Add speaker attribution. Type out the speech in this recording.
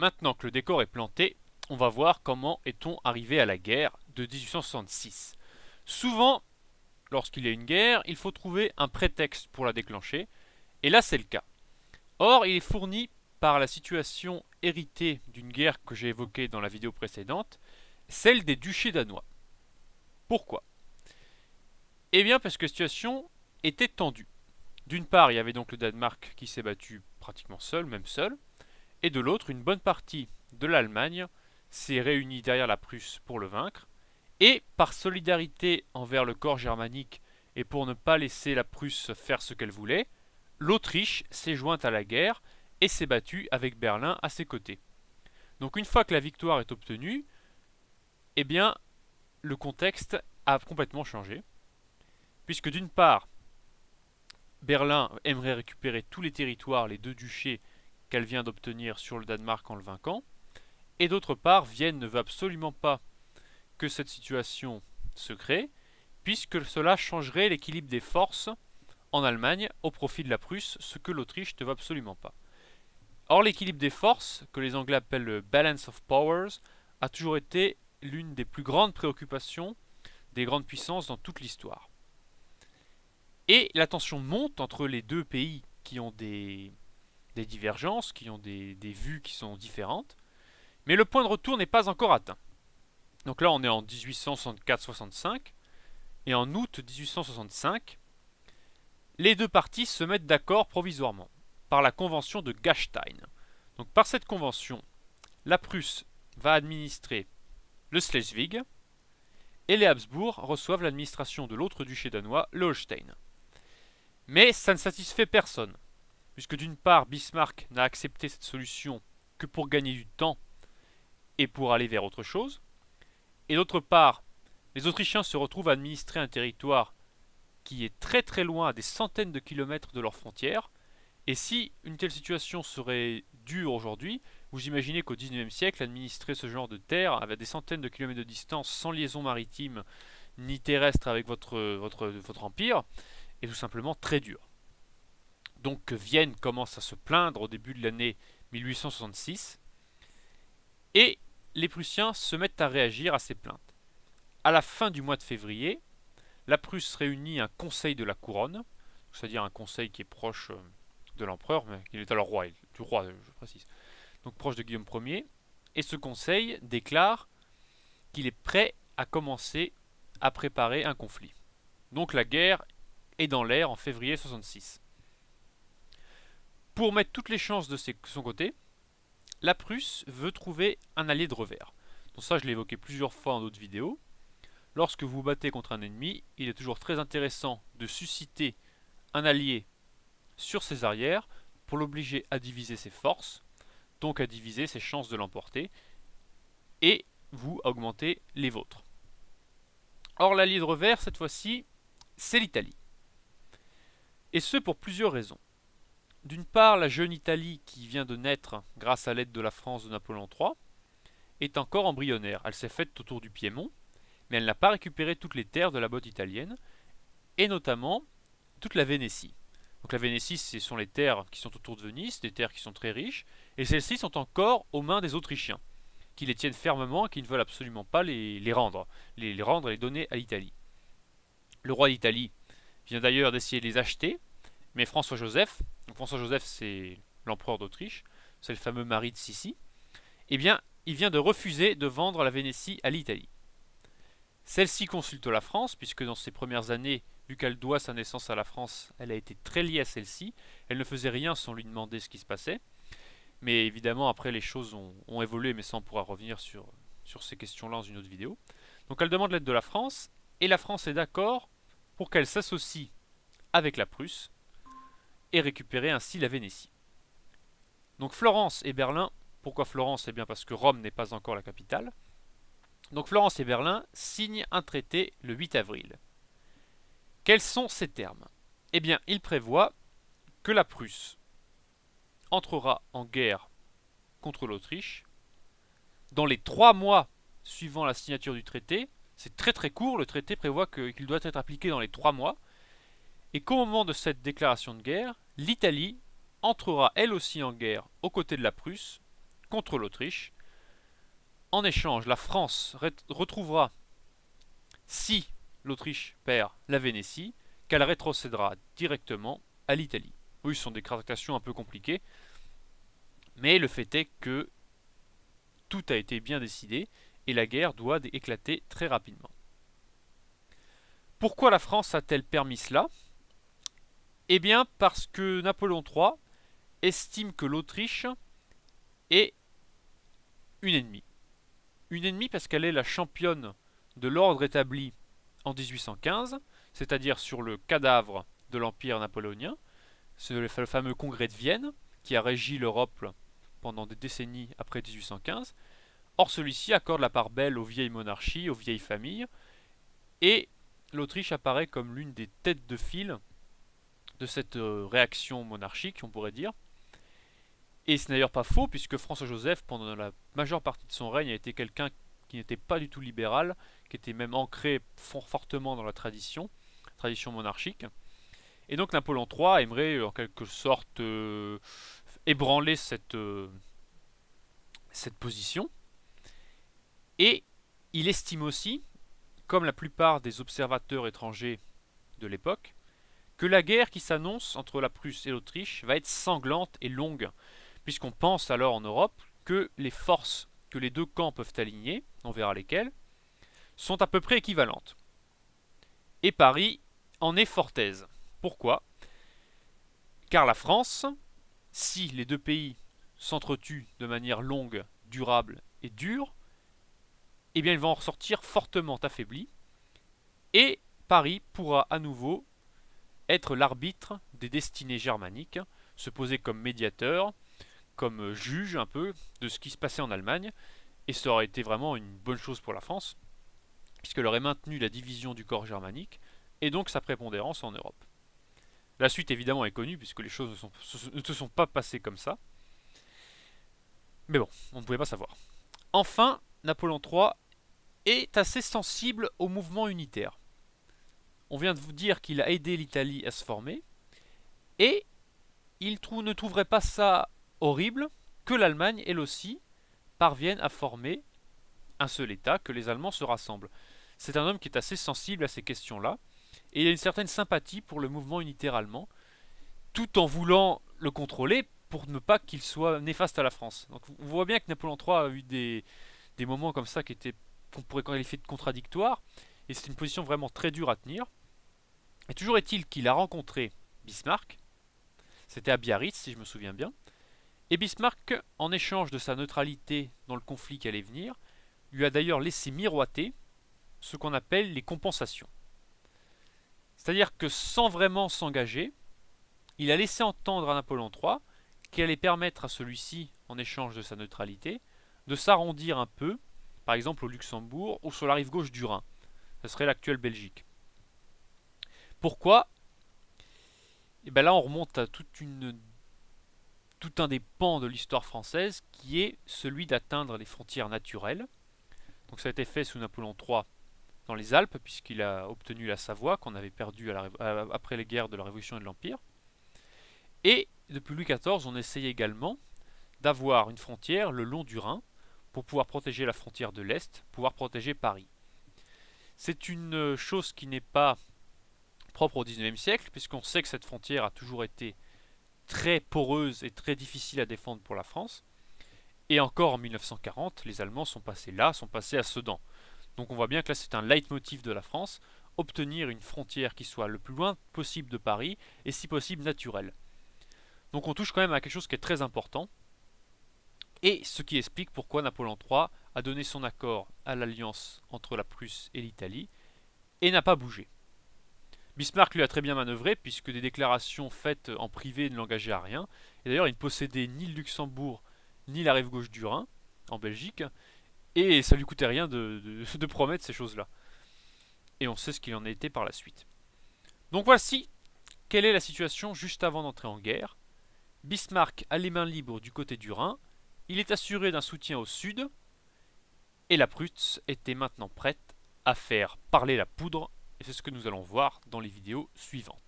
Speaker 1: Maintenant que le décor est planté, on va voir comment est-on arrivé à la guerre de 1866. Souvent, lorsqu'il y a une guerre, il faut trouver un prétexte pour la déclencher, et là c'est le cas. Or, il est fourni par la situation héritée d'une guerre que j'ai évoquée dans la vidéo précédente, celle des duchés danois. Pourquoi? Eh bien parce que la situation était tendue. D'une part, il y avait donc le Danemark qui s'est battu pratiquement seul, même seul, et de l'autre, une bonne partie de l'Allemagne s'est réunie derrière la Prusse pour le vaincre, et par solidarité envers le corps germanique et pour ne pas laisser la Prusse faire ce qu'elle voulait, l'Autriche s'est jointe à la guerre et s'est battue avec Berlin à ses côtés. Donc une fois que la victoire est obtenue, eh bien le contexte a complètement changé, puisque d'une part, Berlin aimerait récupérer tous les territoires, les deux duchés qu'elle vient d'obtenir sur le Danemark en le vainquant, et d'autre part, Vienne ne veut absolument pas que cette situation se crée, puisque cela changerait l'équilibre des forces en Allemagne au profit de la Prusse, ce que l'Autriche ne veut absolument pas. Or, l'équilibre des forces, que les Anglais appellent le balance of powers, a toujours été l'une des plus grandes préoccupations des grandes puissances dans toute l'histoire. Et la tension monte entre les deux pays qui ont des divergences, qui ont des vues qui sont différentes, mais le point de retour n'est pas encore atteint. Donc là, on est en 1864-65, et en août 1865, les deux parties se mettent d'accord provisoirement par la convention de Gastein. Donc par cette convention, la Prusse va administrer le Schleswig et les Habsbourg reçoivent l'administration de l'autre duché danois, le Holstein. Mais ça ne satisfait personne, puisque d'une part, Bismarck n'a accepté cette solution que pour gagner du temps et pour aller vers autre chose, et d'autre part, les Autrichiens se retrouvent à administrer un territoire qui est très très loin, à des centaines de kilomètres de leurs frontières. Et si une telle situation serait dure aujourd'hui, vous imaginez qu'au XIXe siècle, administrer ce genre de terre à des centaines de kilomètres de distance, sans liaison maritime ni terrestre avec votre empire, est tout simplement très dur. Donc Vienne commence à se plaindre au début de l'année 1866, et les Prussiens se mettent à réagir à ces plaintes. À la fin du mois de février, la Prusse réunit un conseil de la couronne, c'est-à-dire un conseil qui est proche de l'empereur, mais il est alors roi, du roi, je précise, donc proche de Guillaume Ier, et ce conseil déclare qu'il est prêt à commencer à préparer un conflit. Donc la guerre est dans l'air en février 66. Pour mettre toutes les chances de son côté, la Prusse veut trouver un allié de revers. Donc ça, je l'ai évoqué plusieurs fois en d'autres vidéos. Lorsque vous vous battez contre un ennemi, il est toujours très intéressant de susciter un allié sur ses arrières pour l'obliger à diviser ses forces, donc à diviser ses chances de l'emporter, et vous augmentez les vôtres. Or, l'allié de revers, cette fois-ci, c'est l'Italie. Et ce pour plusieurs raisons. D'une part, la jeune Italie qui vient de naître grâce à l'aide de la France de Napoléon III est encore embryonnaire. Elle s'est faite autour du Piémont, mais elle n'a pas récupéré toutes les terres de la botte italienne, et notamment toute la Vénétie. Donc la Vénétie, ce sont les terres qui sont autour de Venise, des terres qui sont très riches, et celles-ci sont encore aux mains des Autrichiens, qui les tiennent fermement et qui ne veulent absolument pas les rendre, les rendre et les donner à l'Italie. Le roi d'Italie vient d'ailleurs d'essayer de les acheter, mais François-Joseph, donc François-Joseph c'est l'empereur d'Autriche, c'est le fameux mari de Sissi, eh bien il vient de refuser de vendre la Vénétie à l'Italie. Celle-ci consulte la France, puisque dans ses premières années, vu qu'elle doit sa naissance à la France, elle a été très liée à celle-ci. Elle ne faisait rien sans lui demander ce qui se passait. Mais évidemment, après, les choses ont évolué, mais ça, on pourra revenir sur ces questions-là dans une autre vidéo. Donc elle demande l'aide de la France, et la France est d'accord pour qu'elle s'associe avec la Prusse et récupérer ainsi la Vénétie. Donc Florence et Berlin, pourquoi Florence? Eh bien parce que Rome n'est pas encore la capitale. Donc Florence et Berlin signent un traité le 8 avril. Quels sont ces termes? Eh bien, il prévoit que la Prusse entrera en guerre contre l'Autriche dans les 3 mois suivant la signature du traité. C'est très très court, le traité prévoit qu'il doit être appliqué dans les 3 mois, et qu'au moment de cette déclaration de guerre, l'Italie entrera elle aussi en guerre aux côtés de la Prusse contre l'Autriche. En échange, la France retrouvera, si l'Autriche perd la Vénétie, qu'elle rétrocédera directement à l'Italie. Oui, ce sont des tractations un peu compliquées, mais le fait est que tout a été bien décidé et la guerre doit éclater très rapidement. Pourquoi la France a-t-elle permis cela? Eh bien parce que Napoléon III estime que l'Autriche est une ennemie. Une ennemie parce qu'elle est la championne de l'ordre établi en 1815, c'est-à-dire sur le cadavre de l'Empire napoléonien. C'est le fameux congrès de Vienne qui a régi l'Europe pendant des décennies après 1815. Or celui-ci accorde la part belle aux vieilles monarchies, aux vieilles familles, et l'Autriche apparaît comme l'une des têtes de file de cette réaction monarchique, on pourrait dire. Et c'est d'ailleurs pas faux, puisque François-Joseph, pendant la majeure partie de son règne, a été quelqu'un qui n'était pas du tout libéral, qui était même ancré fortement dans la tradition monarchique. Et donc Napoléon III aimerait en quelque sorte ébranler cette position. Et il estime aussi, comme la plupart des observateurs étrangers de l'époque, que la guerre qui s'annonce entre la Prusse et l'Autriche va être sanglante et longue, puisqu'on pense alors en Europe que les forces que les deux camps peuvent aligner, on verra lesquelles, sont à peu près équivalentes. Et Paris en est fort aise. Pourquoi? Car la France, si les deux pays s'entretuent de manière longue, durable et dure, eh bien ils vont en ressortir fortement affaiblis, et Paris pourra à nouveau être l'arbitre des destinées germaniques, se poser comme médiateur, comme juge un peu de ce qui se passait en Allemagne, et ça aurait été vraiment une bonne chose pour la France, puisqu'elle aurait maintenu la division du corps germanique, et donc sa prépondérance en Europe. La suite évidemment est connue, puisque les choses ne se sont pas passées comme ça, mais bon, on ne pouvait pas savoir. Enfin, Napoléon III est assez sensible au mouvement unitaire. On vient de vous dire qu'il a aidé l'Italie à se former, et il ne trouverait pas ça horrible que l'Allemagne, elle aussi, parvienne à former un seul État, que les Allemands se rassemblent. C'est un homme qui est assez sensible à ces questions-là, et il a une certaine sympathie pour le mouvement unitaire allemand, tout en voulant le contrôler pour ne pas qu'il soit néfaste à la France. Donc on voit bien que Napoléon III a eu des moments comme ça qu'on pourrait qualifier de contradictoires, et c'est une position vraiment très dure à tenir. Et toujours est-il qu'il a rencontré Bismarck, c'était à Biarritz si je me souviens bien, et Bismarck, en échange de sa neutralité dans le conflit qui allait venir, lui a d'ailleurs laissé miroiter ce qu'on appelle les compensations. C'est-à-dire que sans vraiment s'engager, il a laissé entendre à Napoléon III qu'il allait permettre à celui-ci, en échange de sa neutralité, de s'arrondir un peu, par exemple au Luxembourg ou sur la rive gauche du Rhin. Ce serait l'actuelle Belgique. Pourquoi? Et bien là, on remonte à tout un des pans de l'histoire française qui est celui d'atteindre les frontières naturelles. Donc ça a été fait sous Napoléon III dans les Alpes, puisqu'il a obtenu la Savoie, qu'on avait perdue après les guerres de la Révolution et de l'Empire. Et depuis Louis XIV, on essayait également d'avoir une frontière le long du Rhin pour pouvoir protéger la frontière de l'Est, pouvoir protéger Paris. C'est une chose qui n'est pas propre au XIXe siècle, puisqu'on sait que cette frontière a toujours été très poreuse et très difficile à défendre pour la France. Et encore en 1940, les Allemands sont passés là, sont passés à Sedan. Donc on voit bien que là c'est un leitmotiv de la France, obtenir une frontière qui soit le plus loin possible de Paris et si possible naturelle. Donc on touche quand même à quelque chose qui est très important, et ce qui explique pourquoi Napoléon III a donné son accord à l'alliance entre la Prusse et l'Italie et n'a pas bougé. Bismarck lui a très bien manœuvré, puisque des déclarations faites en privé ne l'engageaient à rien. Et d'ailleurs, il ne possédait ni le Luxembourg, ni la rive gauche du Rhin, en Belgique, et ça lui coûtait rien de promettre ces choses-là. Et on sait ce qu'il en a été par la suite. Donc voici quelle est la situation juste avant d'entrer en guerre. Bismarck a les mains libres du côté du Rhin, il est assuré d'un soutien au sud, et la Prusse était maintenant prête à faire parler la poudre, et c'est ce que nous allons voir dans les vidéos suivantes.